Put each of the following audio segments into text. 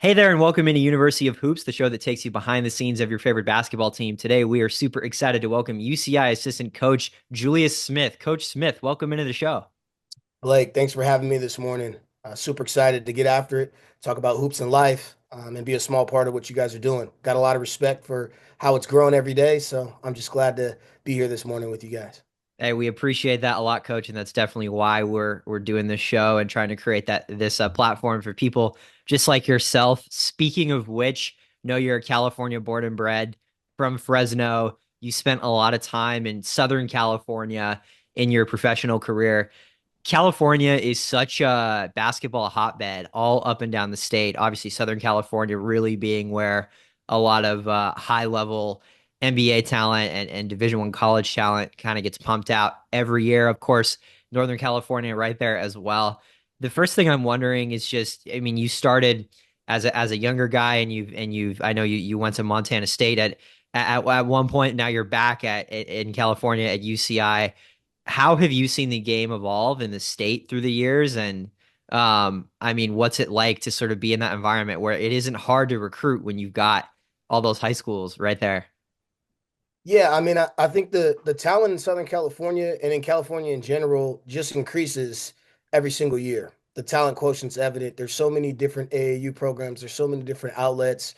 Hey there, and welcome into University of Hoops, the show that takes you behind the scenes of your favorite basketball team. Today, we are super excited to welcome UCI assistant coach Julius Smith. Coach Smith, welcome into the show. Blake, thanks for having me this morning. Super excited to get after it, talk about hoops and life, and be a small part of what you guys are doing. Got a lot of respect for how it's growing every day, so I'm just glad to be here this morning with you guys. Hey, we appreciate that a lot, Coach, and that's definitely why we're doing this show and trying to create this platform for people just like yourself. Speaking of which, know you're a California born and bred from Fresno. You spent a lot of time in Southern California in your professional career. California is such a basketball hotbed all up and down the state. Obviously, Southern California really being where a lot of high level NBA talent and Division One college talent kind of gets pumped out every year. Of course, Northern California right there as well. The first thing I'm wondering is just, I mean, you started as a younger guy, and you've I know you went to Montana State at one point. Now you're back in California at UCI. How have you seen the game evolve in the state through the years? And I mean, what's it like to sort of be in that environment where it isn't hard to recruit when you've got all those high schools right there? Yeah, I mean, I think the talent in Southern California and in California in general just increases every single year. The talent quotient's evident. There's so many different AAU programs. There's so many different outlets.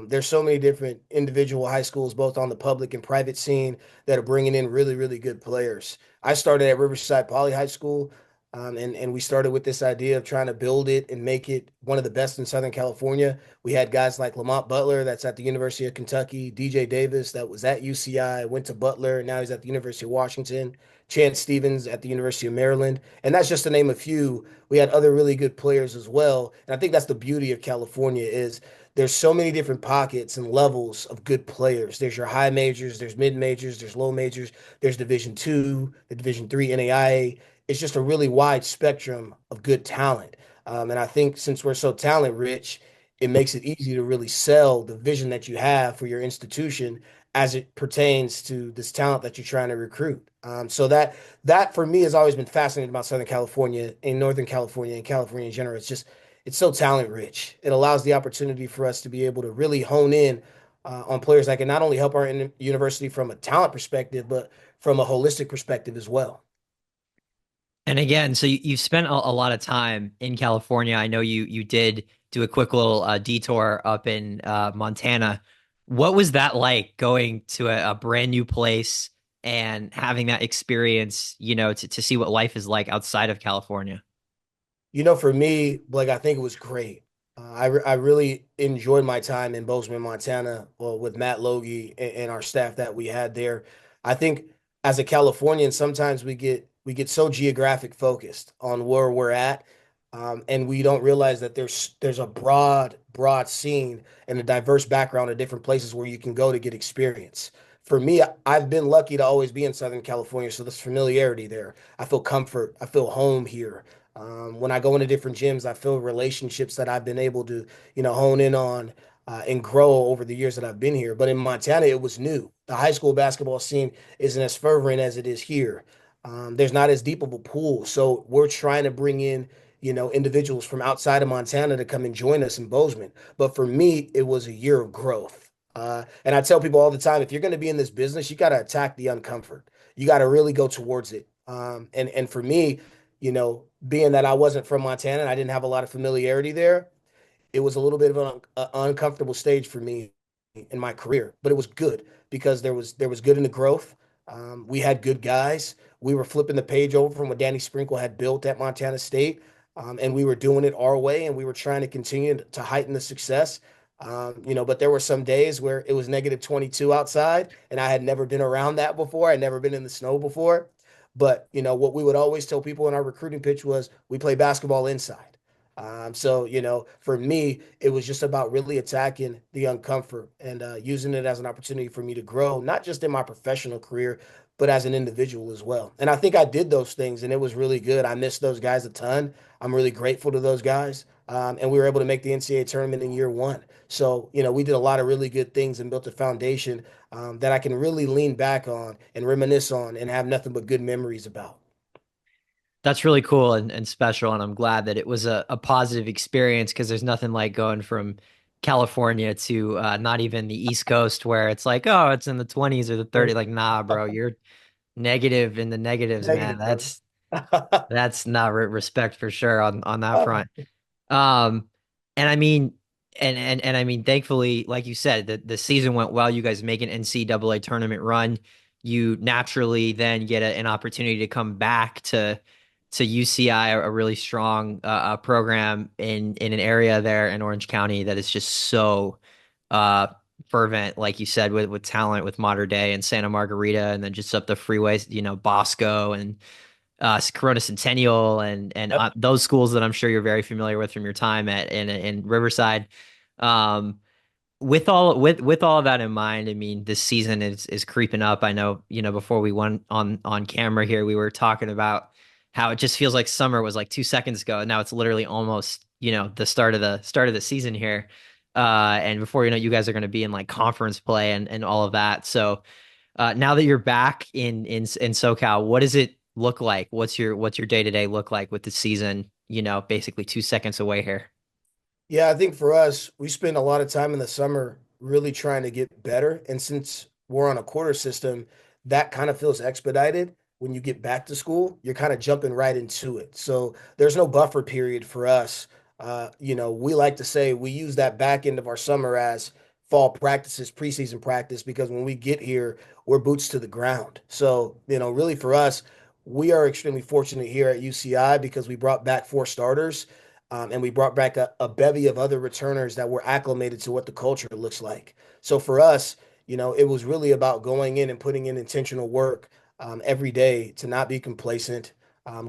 There's so many different individual high schools, both on the public and private scene, that are bringing in really, really good players. I started at Riverside Poly High School, and we started with this idea of trying to build it and make it one of the best in Southern California. We had guys like Lamont Butler, that's at the University of Kentucky, DJ Davis, that was at UCI, went to Butler, now he's at the University of Washington, Chance Stevens at the University of Maryland. And that's just to name a few. We had other really good players as well. And I think that's the beauty of California is there's so many different pockets and levels of good players. There's your high majors, there's mid majors, there's low majors, there's Division II, the Division III NAIA. It's just a really wide spectrum of good talent. And I think since we're so talent rich, it makes it easy to really sell the vision that you have for your institution as it pertains to this talent that you're trying to recruit. So that for me has always been fascinating about Southern California and Northern California and California in general. It's so talent rich. It allows the opportunity for us to be able to really hone in on players that can not only help our university from a talent perspective, but from a holistic perspective as well. And again, so you've spent a lot of time in California. I know you did do a quick little detour up in Montana. What was that like going to a brand new place and having that experience, to see what life is like outside of California? For me, like I think it was great. I really enjoyed my time in Bozeman, Montana, well, with Matt Logie and our staff that we had there. I think as a Californian, sometimes we get so geographic focused on where we're at, and we don't realize that there's a broad scene and a diverse background of different places where you can go to get experience. For me, I've been lucky to always be in Southern California, so there's familiarity there. I feel comfort. I feel home here. When I go into different gyms, I feel relationships that I've been able to, hone in on and grow over the years that I've been here. But in Montana, it was new. The high school basketball scene isn't as fervent as it is here. There's not as deep of a pool. So we're trying to bring in, individuals from outside of Montana to come and join us in Bozeman. But for me, it was a year of growth. And I tell people all the time, if you're going to be in this business, you got to attack the uncomfort. You got to really go towards it. And for me, being that I wasn't from Montana and I didn't have a lot of familiarity there, it was a little bit of an uncomfortable stage for me in my career, but it was good because there was good in the growth. We had good guys. We were flipping the page over from what Danny Sprinkle had built at Montana State, and we were doing it our way, and we were trying to continue to heighten the success. But there were some days where it was -22 outside, and I had never been around that before. I'd never been in the snow before. But what we would always tell people in our recruiting pitch was we play basketball inside. So for me, it was just about really attacking the uncomfort and using it as an opportunity for me to grow, not just in my professional career, but as an individual as well. And I think I did those things, and it was really good. I miss those guys a ton. I'm really grateful to those guys. And we were able to make the NCAA tournament in year one. So, we did a lot of really good things and built a foundation that I can really lean back on and reminisce on and have nothing but good memories about. That's really cool and special, and I'm glad that it was a positive experience because there's nothing like going from California to not even the East Coast where it's like, oh, it's in the 20s or the 30s. Right. Like, nah, bro, you're negative in the negatives, man. Negative, brother. That's not respect for sure on that front. Um, and I mean, and I mean, thankfully, like you said, the season went well. You guys make an NCAA tournament run. You naturally then get an opportunity to come back to UCI, a really strong program in an area there in Orange County that is just so uh fervent, like you said, with talent, with modern day and Santa Margarita, and then just up the freeways, Bosco and Corona Centennial and Yep. those schools that I'm sure you're very familiar with from your time in Riverside. Um, with all of that in mind, I mean, this season is creeping up. I know, before we went on camera here, we were talking about how it just feels like summer was like 2 seconds ago, and now it's literally almost, the start of the season here. And before you know, you guys are going to be in like conference play and all of that. So now that you're back in SoCal, what does it look like? What's your day to day look like with the season? Basically 2 seconds away here. Yeah, I think for us, we spend a lot of time in the summer really trying to get better. And since we're on a quarter system, that kind of feels expedited. When you get back to school, you're kind of jumping right into it. So there's no buffer period for us. We like to say we use that back end of our summer as fall practices, preseason practice, because when we get here, we're boots to the ground. So, really for us, we are extremely fortunate here at UCI because we brought back four starters. And we brought back a bevy of other returners that were acclimated to what the culture looks like. So for us, it was really about going in and putting in intentional work every day to not be complacent,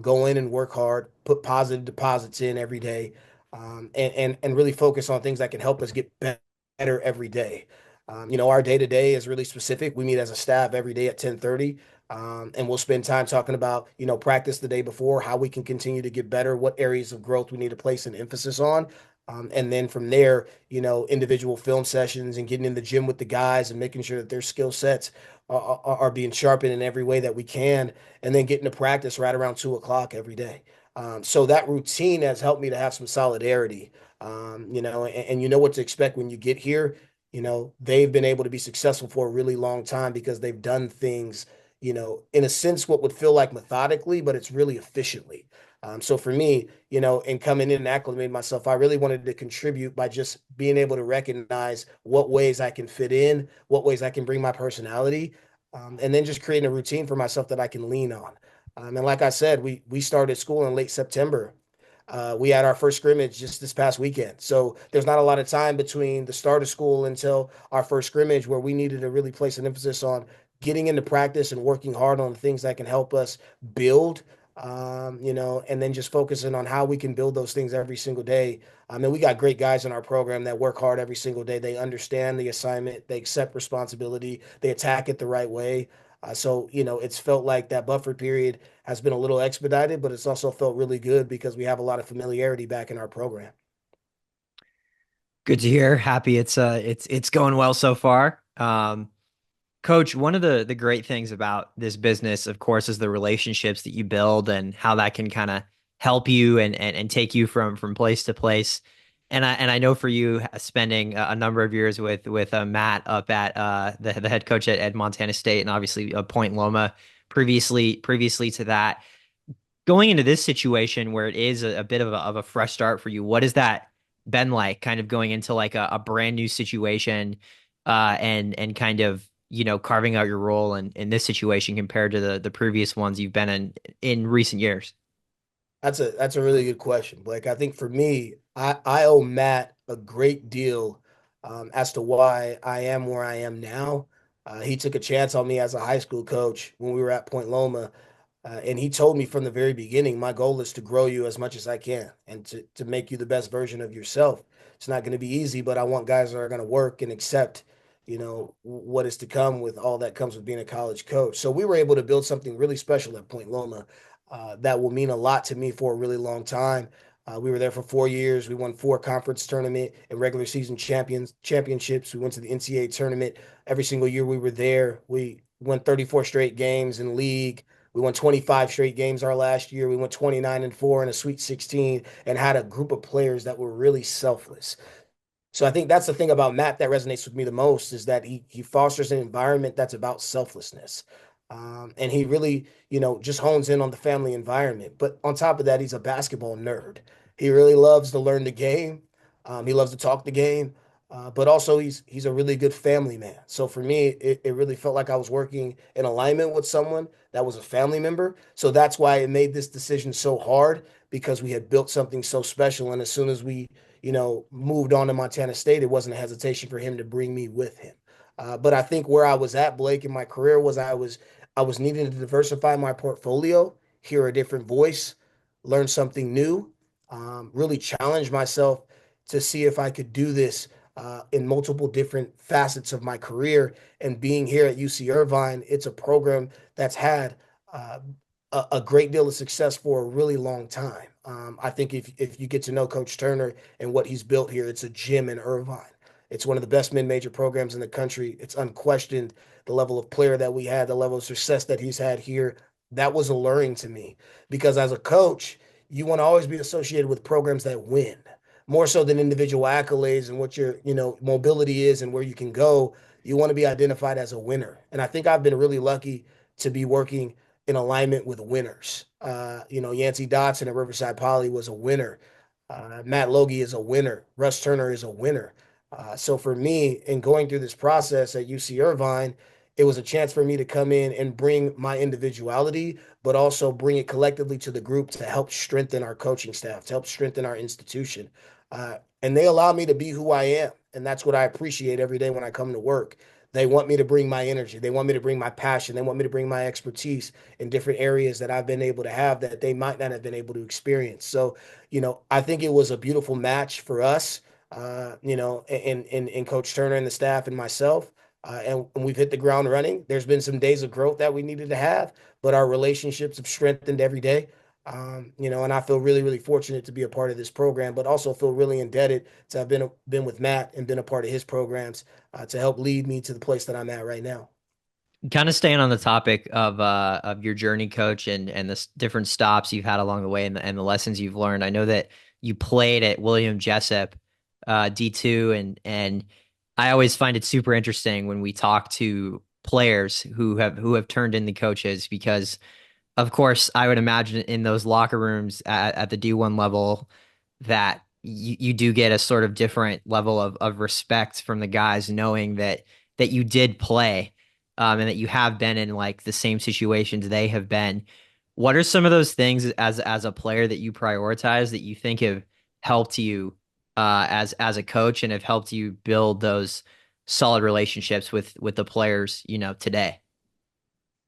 go in and work hard, put positive deposits in every day, and really focus on things that can help us get better every day. Our day to day is really specific. We meet as a staff every day at 10:30. And we'll spend time talking about, practice the day before, how we can continue to get better, what areas of growth we need to place an emphasis on. And then from there, individual film sessions and getting in the gym with the guys and making sure that their skill sets are being sharpened in every way that we can. And then getting to practice right around 2 o'clock every day. So that routine has helped me to have some solidarity, and you know what to expect when you get here. They've been able to be successful for a really long time because they've done things in a sense, what would feel like methodically, but it's really efficiently. So for me, in coming in and acclimating myself, I really wanted to contribute by just being able to recognize what ways I can fit in, what ways I can bring my personality, and then just creating a routine for myself that I can lean on. And like I said, we started school in late September. We had our first scrimmage just this past weekend. So there's not a lot of time between the start of school until our first scrimmage where we needed to really place an emphasis on getting into practice and working hard on the things that can help us build, and then just focusing on how we can build those things every single day. And we got great guys in our program that work hard every single day. They understand the assignment, they accept responsibility, they attack it the right way. So, it's felt like that buffer period has been a little expedited, but it's also felt really good because we have a lot of familiarity back in our program. Good to hear. Happy it's going well so far. Coach, one of the great things about this business, of course, is the relationships that you build and how that can kind of help you and take you from place to place. And I know for you, spending a number of years with Matt up at the head coach at Montana State, and obviously Point Loma previously to that, going into this situation where it is a bit of a fresh start for you, what has that been like, kind of going into like a brand new situation, and kind of, carving out your role in this situation compared to the previous ones you've been in recent years? That's a really good question, Blake. I think for me, I owe Matt a great deal as to why I am where I am now. He took a chance on me as a high school coach when we were at Point Loma. And he told me from the very beginning, my goal is to grow you as much as I can and to make you the best version of yourself. It's not going to be easy, but I want guys that are going to work and accept, what is to come with all that comes with being a college coach. So we were able to build something really special at Point Loma that will mean a lot to me for a really long time. We were there for 4 years. We won four conference tournament and regular season championships. We went to the NCAA tournament every single year we were there. We won 34 straight games in league. We won 25 straight games our last year. We went 29-4 in a Sweet 16 and had a group of players that were really selfless. So I think that's the thing about Matt that resonates with me the most is that he fosters an environment that's about selflessness. And he really, just hones in on the family environment. But on top of that, he's a basketball nerd. He really loves to learn the game. He loves to talk the game. But also he's a really good family man. So for me, it really felt like I was working in alignment with someone that was a family member. So that's why it made this decision so hard because we had built something so special. And as soon as we moved on to Montana State, it wasn't a hesitation for him to bring me with him. But I think where I was at, Blake, in my career was I was needing to diversify my portfolio, hear a different voice, learn something new, really challenge myself to see if I could do this in multiple different facets of my career. And being here at UC Irvine, it's a program that's had uh, a great deal of success for a really long time. I think if you get to know Coach Turner and what he's built here, it's a gem in Irvine. It's one of the best mid-major programs in the country. It's unquestioned the level of player that we had, the level of success that he's had here. That was alluring to me because as a coach, you want to always be associated with programs that win more so than individual accolades and what your mobility is and where you can go. You want to be identified as a winner, and I think I've been really lucky to be working in alignment with winners. Yancey Dotson at Riverside Poly was a winner. Matt Logie is a winner. Russ Turner is a winner. So for me, in going through this process at UC Irvine, it was a chance for me to come in and bring my individuality, but also bring it collectively to the group to help strengthen our coaching staff, to help strengthen our institution. And they allow me to be who I am. And that's what I appreciate every day when I come to work. They want me to bring my energy. They want me to bring my passion. They want me to bring my expertise in different areas that I've been able to have that they might not have been able to experience. So, I think it was a beautiful match for us, in Coach Turner and the staff and myself. And we've hit the ground running. There's been some days of growth that we needed to have, but our relationships have strengthened every day. And I feel really, really fortunate to be a part of this program, but also feel really indebted to have been with Matt and been a part of his programs to help lead me to the place that I'm at right now. Kind of staying on the topic of your journey, coach, and the different stops you've had along the way and the lessons you've learned. I know that you played at William Jessup D2, and I always find it super interesting when we talk to players who have turned into coaches because of course, I would imagine in those locker rooms at the D1 level that you do get a sort of different level of respect from the guys, knowing that you did play, and that you have been in like the same situations they have been. What are some of those things as a player that you prioritize that you think have helped you as a coach and have helped you build those solid relationships with the players, today?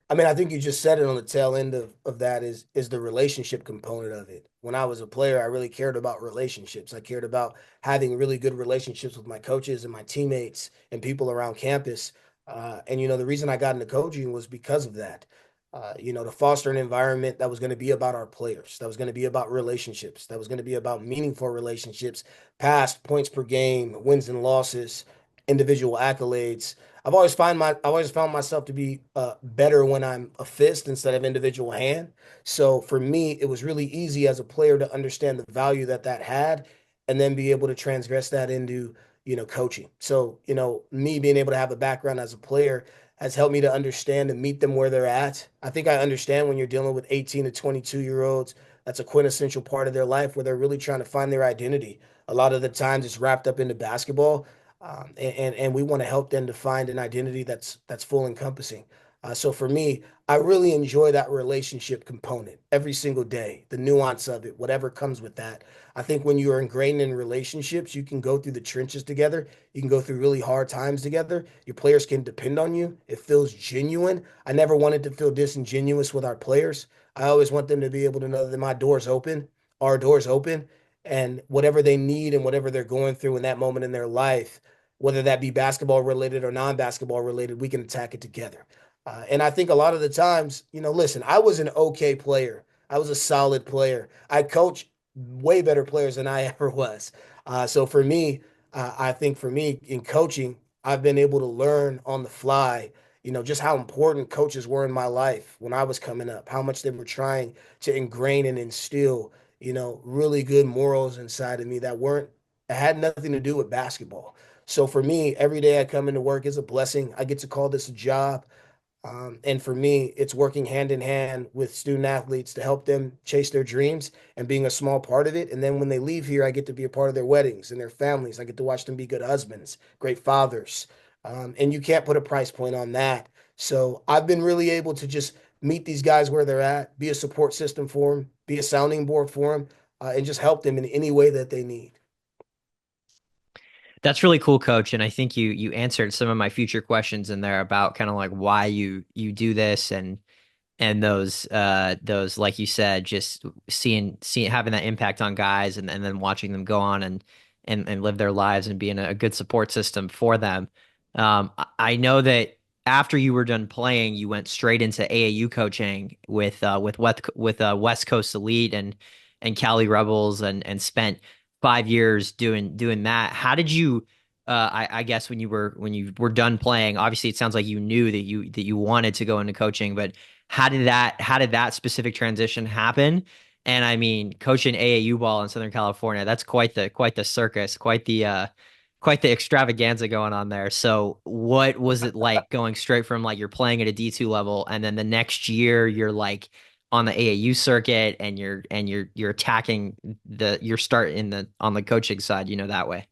I mean, I think you just said it on the tail end of that is the relationship component of it. When I was a player, I really cared about relationships. I cared about having really good relationships with my coaches and my teammates and people around campus. And the reason I got into coaching was because of that. To foster an environment that was going to be about our players, that was going to be about relationships, that was going to be about meaningful relationships, past points per game, wins and losses, individual accolades. I've always found myself to be better when I'm a fist instead of individual hand. So for me, it was really easy as a player to understand the value that that had, and then be able to transgress that into coaching. So me being able to have a background as a player has helped me to understand and meet them where they're at. I think I understand when you're dealing with 18 to 22-year-olds, that's a quintessential part of their life where they're really trying to find their identity. A lot of the times it's wrapped up into basketball, and we want to help them to find an identity that's full encompassing. So for me, I really enjoy that relationship component every single day, the nuance of it, whatever comes with that. I think when you are ingrained in relationships, you can go through the trenches together. You can go through really hard times together. Your players can depend on you. It feels genuine. I never wanted to feel disingenuous with our players. I always want them to be able to know that my door's open, our door's open, and whatever they need and whatever they're going through in that moment in their life, whether that be basketball related or non-basketball related, we can attack it together. And I think a lot of the times, listen, I was an okay player. I was a solid player. I coached way better players than I ever was. So for me, I think for me in coaching, I've been able to learn on the fly, just how important coaches were in my life when I was coming up, how much they were trying to ingrain and instill, really good morals inside of me that had nothing to do with basketball. So for me, every day I come into work is a blessing. I get to call this a job. And for me, it's working hand in hand with student athletes to help them chase their dreams and being a small part of it. And then when they leave here, I get to be a part of their weddings and their families. I get to watch them be good husbands, great fathers. And you can't put a price point on that. So I've been really able to just meet these guys where they're at, be a support system for them, be a sounding board for them, and just help them in any way that they need. That's really cool, Coach. And I think you answered some of my future questions in there about kind of like why you do this and those like you said, just seeing having that impact on guys and then watching them go on and live their lives and being a good support system for them. I know that after you were done playing, you went straight into AAU coaching with West Coast Elite and Cali Rebels and spent 5 years doing that. How did you I guess when you were done playing, obviously it sounds like you knew that you wanted to go into coaching, but how did that specific transition happen? And I mean, coaching AAU ball in Southern California, that's quite the circus, quite the extravaganza going on there. So what was it like going straight from like you're playing at a D2 level and then the next year you're like on the AAU circuit and you're attacking your start in the on the coaching side, that way.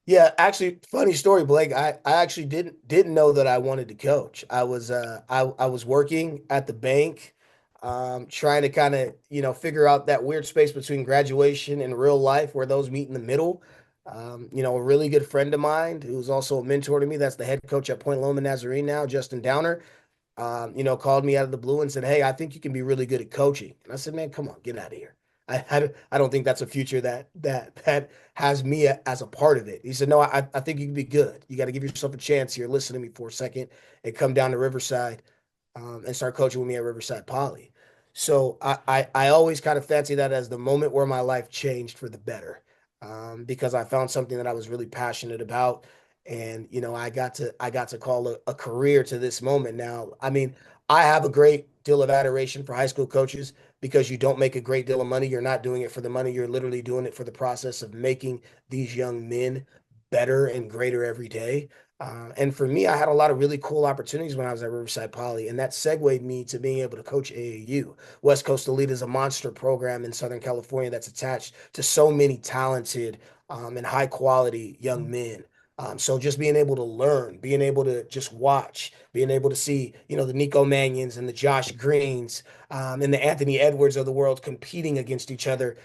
Yeah, actually, funny story, Blake. I actually didn't know that I wanted to coach. I was working at the bank, trying to kind of figure out that weird space between graduation and real life where those meet in the middle. A really good friend of mine who's also a mentor to me, that's the head coach at Point Loma Nazarene now, Justin Downer, called me out of the blue and said, "Hey, I think you can be really good at coaching." And I said, "Man, come on, get out of here. I don't think that's a future that has me as a part of it." He said, "No, I think you can be good. You got to give yourself a chance here. Listen to me for a second and come down to Riverside and start coaching with me at Riverside Poly." So I always kind of fancy that as the moment where my life changed for the better, because I found something that I was really passionate about, and I got to call a career to this moment. Now, I mean, I have a great deal of adoration for high school coaches because you don't make a great deal of money. You're not doing it for the money. You're literally doing it for the process of making these young men better and greater every day. And for me, I had a lot of really cool opportunities when I was at Riverside Poly, and that segued me to being able to coach AAU. West Coast Elite is a monster program in Southern California that's attached to so many talented and high quality young men. So just being able to learn, being able to just watch, being able to see, the Nico Manions and the Josh Greens and the Anthony Edwards of the world competing against each other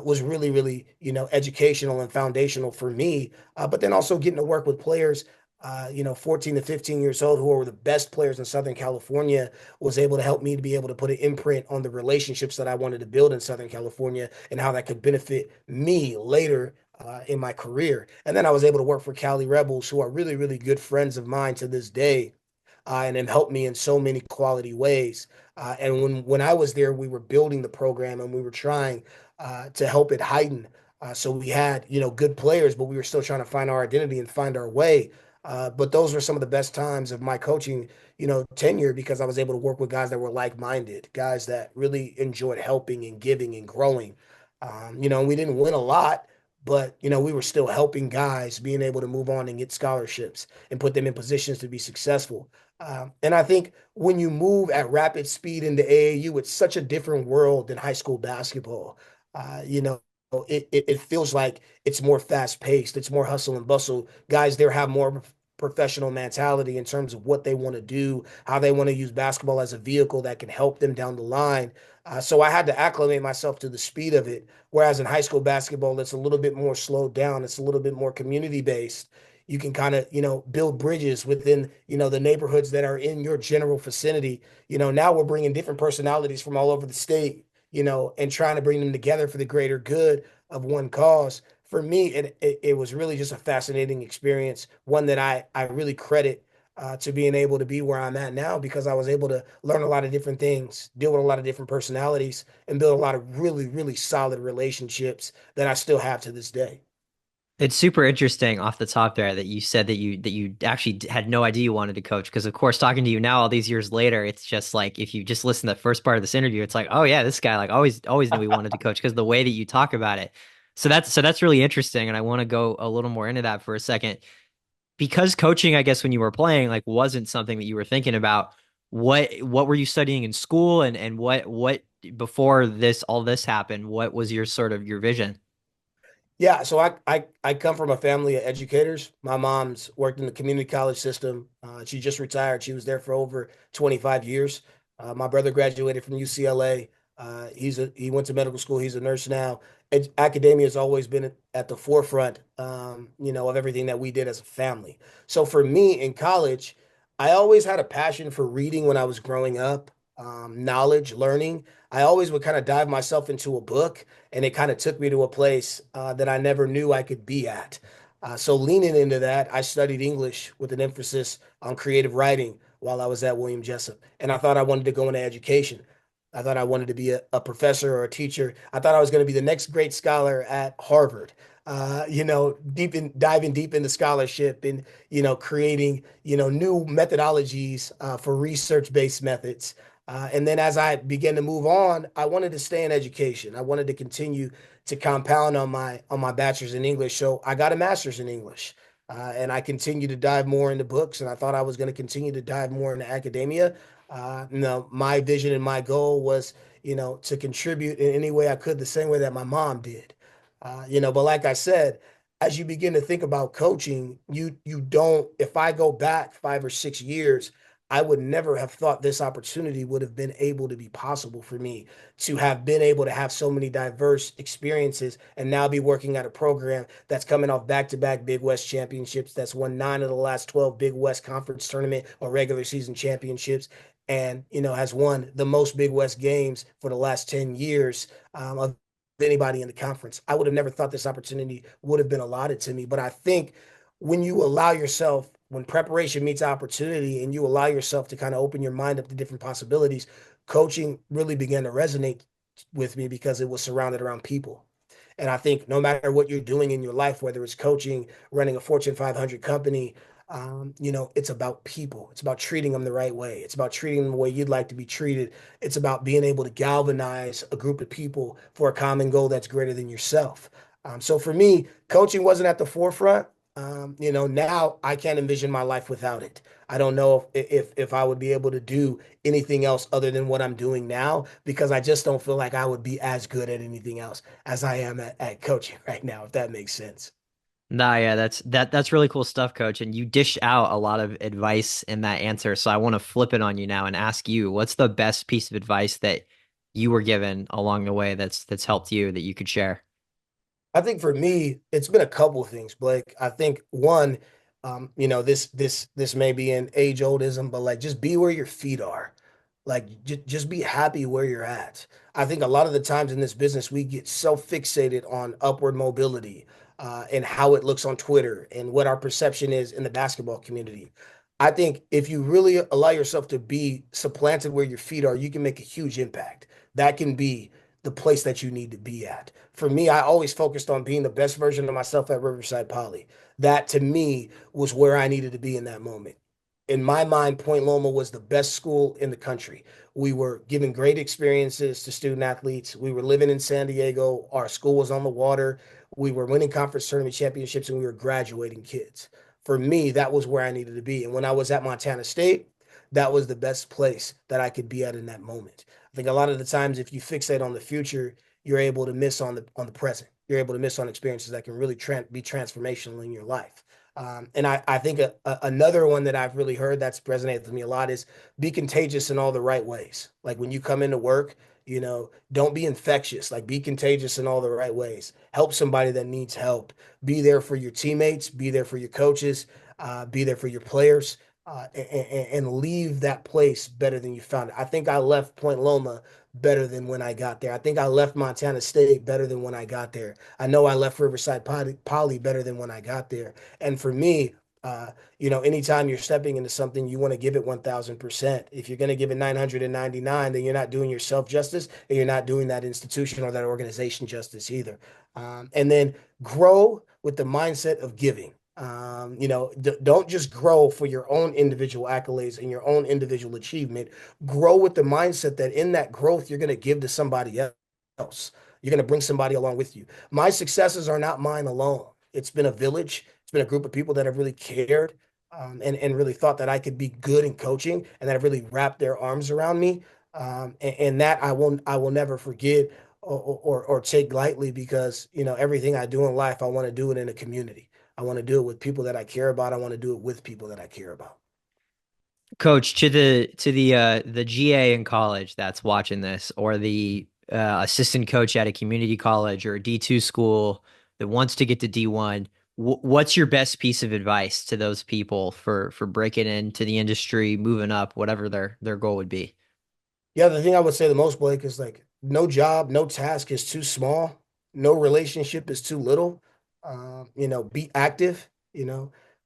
was really, really, educational and foundational for me. But then also getting to work with players 14 to 15 years old, who are the best players in Southern California, was able to help me to be able to put an imprint on the relationships that I wanted to build in Southern California and how that could benefit me later in my career. And then I was able to work for Cali Rebels, who are really, really good friends of mine to this day, and have helped me in so many quality ways. And when I was there, we were building the program and we were trying to help it heighten. So we had, good players, but we were still trying to find our identity and find our way. But those were some of the best times of my coaching, tenure, because I was able to work with guys that were like-minded, guys that really enjoyed helping and giving and growing. We didn't win a lot, but we were still helping guys being able to move on and get scholarships and put them in positions to be successful. And I think when you move at rapid speed into AAU, it's such a different world than high school basketball. It feels like it's more fast paced. It's more hustle and bustle. Guys there have more professional mentality in terms of what they want to do, how they want to use basketball as a vehicle that can help them down the line. So I had to acclimate myself to the speed of it. Whereas in high school basketball, it's a little bit more slowed down. It's a little bit more community based. You can kind of, build bridges within, the neighborhoods that are in your general vicinity. Now we're bringing different personalities from all over the state, and trying to bring them together for the greater good of one cause. For me, it was really just a fascinating experience, one that I really credit to being able to be where I'm at now, because I was able to learn a lot of different things, deal with a lot of different personalities, and build a lot of really, really solid relationships that I still have to this day. It's super interesting off the top there that you said that you actually had no idea you wanted to coach because of course talking to you now all these years later it's just like if you just listen to the first part of this interview it's like oh yeah this guy like always knew he wanted to coach because the way that you talk about it. So that's really interesting and I want to go a little more into that for a second because coaching I guess when you were playing like wasn't something that you were thinking about. What were you studying in school and what before this all this happened what was your sort of your vision? Yeah, so I come from a family of educators. My mom's worked in the community college system. She just retired. She was there for over 25 years. My brother graduated from UCLA. He went to medical school. He's a nurse now. Academia has always been at the forefront, of everything that we did as a family. So for me in college, I always had a passion for reading when I was growing up, knowledge, learning. I always would kind of dive myself into a book and it kind of took me to a place that I never knew I could be at. So leaning into that, I studied English with an emphasis on creative writing while I was at William Jessup, and I thought I wanted to go into education. I thought I wanted to be a professor or a teacher. I thought I was going to be the next great scholar at Harvard. Diving deep into scholarship and creating new methodologies for research-based methods. And then as I began to move on, I wanted to stay in education. I wanted to continue to compound on my bachelor's in English. So I got a master's in English. And I continued to dive more into books, and I thought I was going to continue to dive more into academia. My vision and my goal was, to contribute in any way I could, the same way that my mom did. But like I said, as you begin to think about coaching, you don't. If I go back 5 or 6 years, I would never have thought this opportunity would have been able to be possible for me to have been able to have so many diverse experiences and now be working at a program that's coming off back-to-back Big West championships, that's won 9 of the last 12 Big West Conference tournament or regular season championships, and has won the most Big West games for the last 10 years of anybody in the conference. I would have never thought this opportunity would have been allotted to me. But I think when preparation meets opportunity and you allow yourself to kind of open your mind up to different possibilities, coaching really began to resonate with me because it was surrounded around people. And I think no matter what you're doing in your life, whether it's coaching, running a Fortune 500 company, it's about people. It's about treating them the right way. It's about treating them the way you'd like to be treated. It's about being able to galvanize a group of people for a common goal that's greater than yourself. So for me, coaching wasn't at the forefront. Now I can't envision my life without it. I don't know if I would be able to do anything else other than what I'm doing now because I just don't feel like I would be as good at anything else as I am at coaching right now, if that makes sense. Nah, yeah, that's really cool stuff, coach. And you dish out a lot of advice in that answer. So I want to flip it on you now and ask you, what's the best piece of advice that you were given along the way that's helped you that you could share? I think for me, it's been a couple of things, Blake. I think one, this may be an age-oldism, but like just be where your feet are. Like just be happy where you're at. I think a lot of the times in this business, we get so fixated on upward mobility and how it looks on Twitter and what our perception is in the basketball community. I think if you really allow yourself to be supplanted where your feet are, you can make a huge impact. That can be the place that you need to be at. For me, I always focused on being the best version of myself at Riverside Poly. That to me was where I needed to be in that moment. In my mind, Point Loma was the best school in the country. We were giving great experiences to student athletes. We were living in San Diego. Our school was on the water. We were winning conference tournament championships and we were graduating kids. For me, that was where I needed to be. And when I was at Montana State, that was the best place that I could be at in that moment. I think a lot of the times, if you fixate on the future, you're able to miss on the present. You're able to miss on experiences that can really be transformational in your life. And I think another one that I've really heard that's resonated with me a lot is be contagious in all the right ways. Like when you come into work, don't be infectious. Like be contagious in all the right ways. Help somebody that needs help. Be there for your teammates. Be there for your coaches. Be there for your players. And leave that place better than you found it. I think I left Point Loma better than when I got there. I think I left Montana State better than when I got there. I know I left Riverside Poly better than when I got there. And for me, Anytime you're stepping into something, you want to give it 1000%. If you're going to give it 999, then you're not doing yourself justice and you're not doing that institution or that organization justice either. And then grow with the mindset of giving. Don't just grow for your own individual accolades and your own individual achievement. Grow with the mindset that in that growth, you're going to give to somebody else. You're going to bring somebody along with you. My successes are not mine alone. It's been a village. It's been a group of people that have really cared, and really thought that I could be good in coaching and that have really wrapped their arms around me. And that I will never forget or take lightly because, everything I do in life, I want to do it in a community. I want to do it with people that I care about. I want to do it with people that I care about. Coach, to the GA in college that's watching this, or the assistant coach at a community college or a D2 school that wants to get to D1, what's your best piece of advice to those people for breaking into the industry, moving up, whatever their goal would be? Yeah, the thing I would say the most, Blake, is like no job, no task is too small, no relationship is too little. Be active,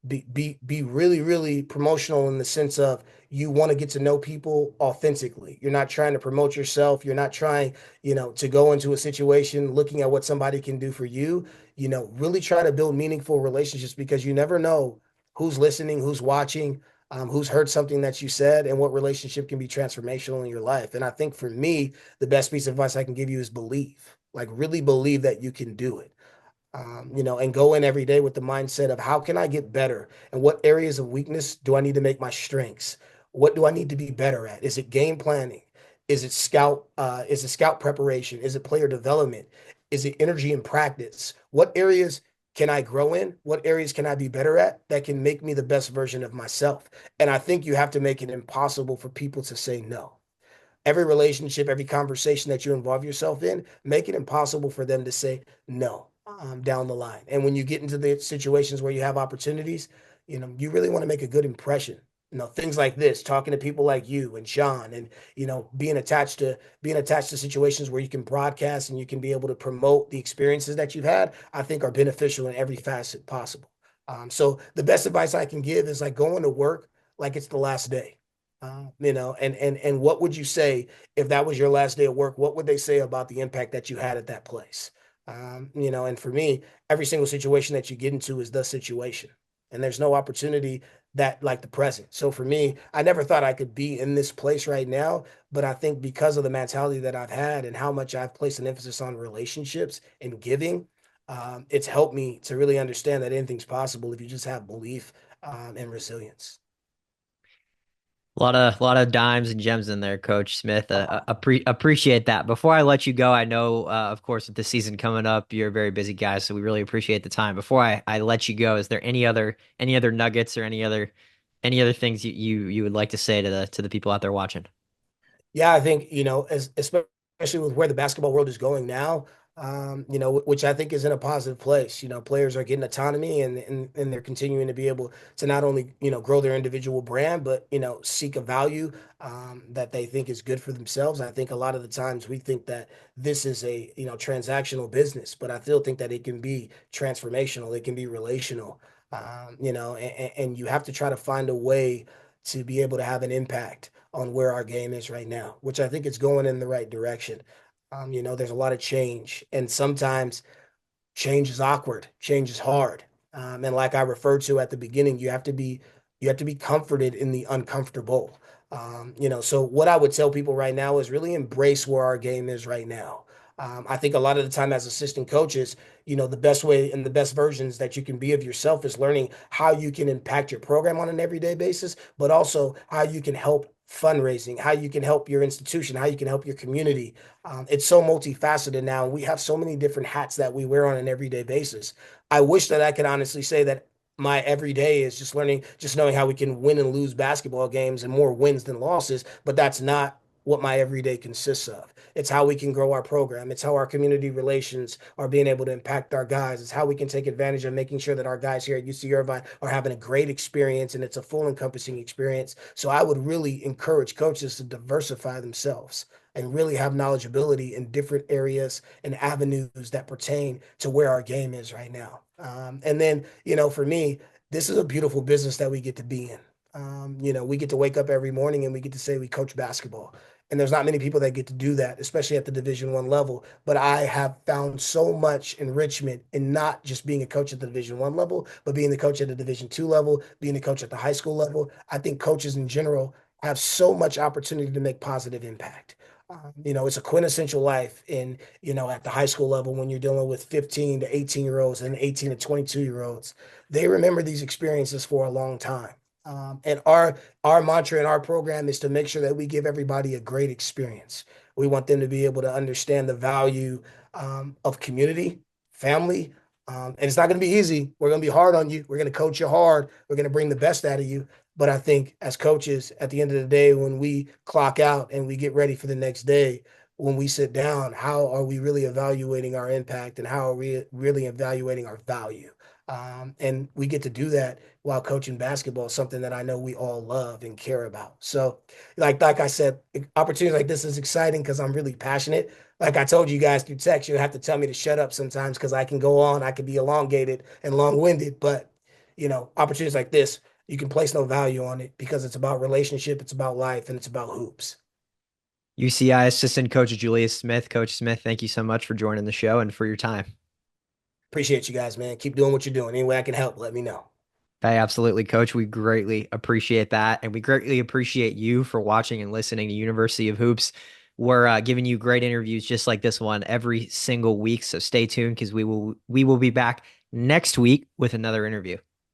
be really, really promotional in the sense of you want to get to know people authentically. You're not trying to promote yourself. You're not trying, to go into a situation looking at what somebody can do for you. Really try to build meaningful relationships because you never know who's listening, who's watching, who's heard something that you said, and what relationship can be transformational in your life. And I think for me, the best piece of advice I can give you is believe, like really believe that you can do it. And go in every day with the mindset of how can I get better and what areas of weakness do I need to make my strengths? What do I need to be better at? Is it game planning? Is it scout preparation? Is it player development? Is it energy and practice? What areas can I grow in? What areas can I be better at that can make me the best version of myself? And I think you have to make it impossible for people to say no. Every relationship, every conversation that you involve yourself in, make it impossible for them to say no, down the line. And when you get into the situations where you have opportunities, you really want to make a good impression. Things like this, talking to people like you and Sean, and being attached to situations where you can broadcast and you can be able to promote the experiences that you've had, I think are beneficial in every facet possible. So the best advice I can give is like going to work like it's the last day. And what would you say if that was your last day of work? What would they say about the impact that you had at that place? And for me, every single situation that you get into is the situation, and there's no opportunity that like the present. So for me, I never thought I could be in this place right now, but I think because of the mentality that I've had and how much I've placed an emphasis on relationships and giving, it's helped me to really understand that anything's possible if you just have belief, and resilience. A lot of dimes and gems in there, Coach Smith. Appreciate that. Before I let you go, I know, of course, with the season coming up, you're a very busy guy, so we really appreciate the time. Before I let you go, is there any other nuggets or any other things you would like to say to the people out there watching? Yeah, I think, especially with where the basketball world is going now, which I think is in a positive place. Players are getting autonomy, and they're continuing to be able to not only, grow their individual brand, but, seek a value, that they think is good for themselves. I think a lot of the times we think that this is a, transactional business, but I still think that it can be transformational. It can be relational, and you have to try to find a way to be able to have an impact on where our game is right now, which I think is going in the right direction. There's a lot of change, and sometimes change is awkward, change is hard. And like I referred to at the beginning, you have to be comforted in the uncomfortable. So what I would tell people right now is really embrace where our game is right now. I think a lot of the time as assistant coaches, the best way and the best versions that you can be of yourself is learning how you can impact your program on an everyday basis, but also how you can help fundraising, how you can help your institution, how you can help your community. It's so multifaceted now, and we have so many different hats that we wear on an everyday basis. I wish that I could honestly say that my everyday is just knowing how we can win and lose basketball games and more wins than losses, but that's not what my everyday consists of. It's how we can grow our program. It's how our community relations are being able to impact our guys. It's how we can take advantage of making sure that our guys here at UC Irvine are having a great experience and it's a full encompassing experience. So I would really encourage coaches to diversify themselves and really have knowledgeability in different areas and avenues that pertain to where our game is right now. And then, for me, this is a beautiful business that we get to be in. We get to wake up every morning and we get to say we coach basketball. And there's not many people that get to do that, especially at the Division I level. But I have found so much enrichment in not just being a coach at the Division I level, but being the coach at the Division II level, being the coach at the high school level. I think coaches in general have so much opportunity to make positive impact. It's a quintessential life at the high school level when you're dealing with 15 to 18-year-olds and 18 to 22-year-olds. They remember these experiences for a long time. And our mantra in our program is to make sure that we give everybody a great experience. We want them to be able to understand the value of community, family, and it's not going to be easy. We're going to be hard on you. We're going to coach you hard. We're going to bring the best out of you. But I think as coaches, at the end of the day, when we clock out and we get ready for the next day, when we sit down, how are we really evaluating our impact and how are we really evaluating our value? And we get to do that while coaching basketball, something that I know we all love and care about. So, like I said, opportunities like this is exciting because I'm really passionate. Like I told you guys through text, you have to tell me to shut up sometimes because I can go on, I can be elongated and long-winded, but opportunities like this, you can place no value on it because it's about relationship, it's about life, and it's about hoops. UCI assistant coach Julius Smith. Coach Smith, thank you so much for joining the show and for your time. Appreciate you guys, man. Keep doing what you're doing. Any way I can help, let me know. Hey, absolutely, coach. We greatly appreciate that. And we greatly appreciate you for watching and listening to University of Hoops. We're giving you great interviews just like this one every single week. So stay tuned because we will be back next week with another interview.